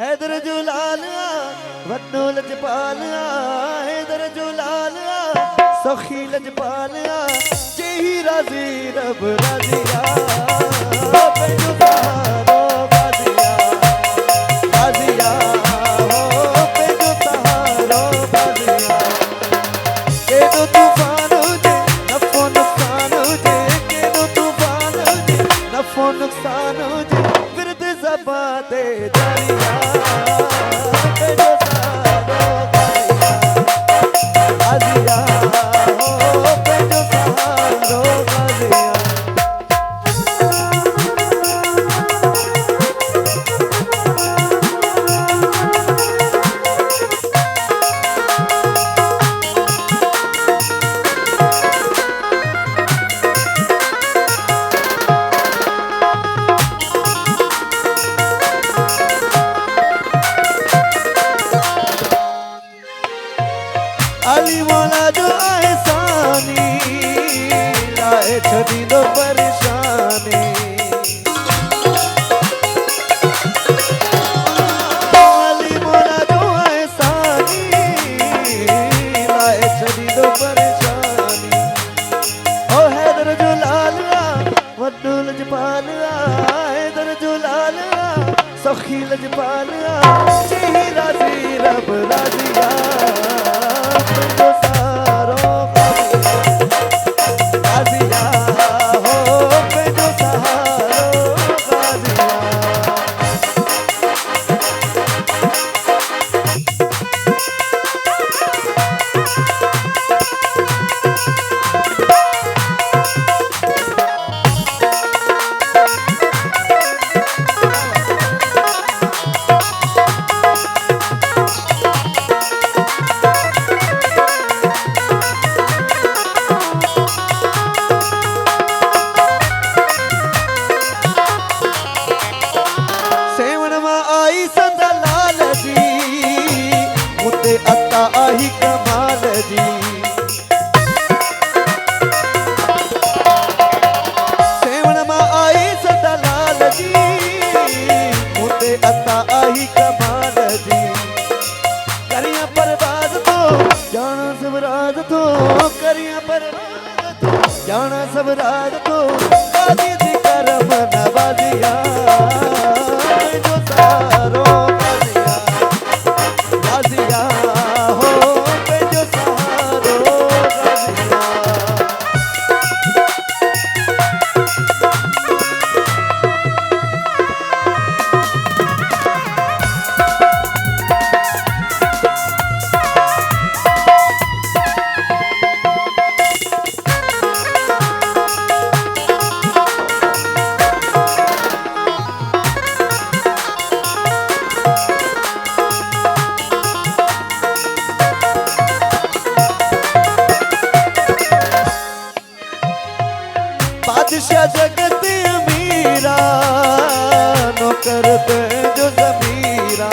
हैदर जुलालिया वन्नू लजपालिया हैदर जुलालिया सखी लजपालिया जेही राजी रब राजिया पेजो सहारो बाजिया बाजिया हो पेजो सहारो बाजिया के दो तूफान उजे नफो नुकसान उजे के दो तूफान उजे नफो नुकसान उजे विरद ज़बा दे दरिया पेजो सहारो बाजिया हो पेजो सहारो बाजिया अली मौला जो एहसानी लाए छड़ी दो परेशानी अली मौला जो एहसानी लाए छड़ी दो परेशानी ओ हैदर जुलालिया वड्डू लजपालिया हैदर जुलालिया सखी लजपालिया जेही राजी रब राजिया पेजो सहारो बाजिया हो पेजो सहारो बाजिया अता आही कमाल जी सेवन मां आई सदलाल जी मुते अता आही कमाल जी करिया परवाज तो जाना सबराज तो करिया परवाज तो जाना सबराज तो काजी दी करम नवाजिया जो सारो बाजिया हो पेजो सहारो बाजिया बादशाह जगत अमीरा नौकर जो ज़मीरा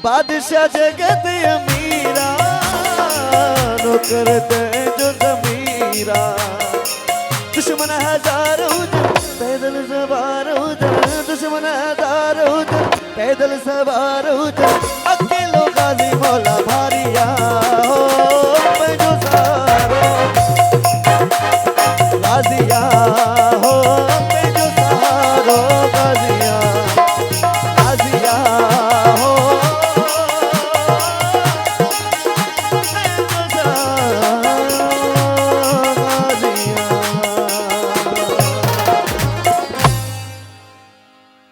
बादशाह जगत अमीरा नौकर जो ज़मीरा दुश्मन हजार उधर पैदल सवार उधर दुश्मन हजार उधर पैदल सवार उधर अकेलो गाजी मौला भारिया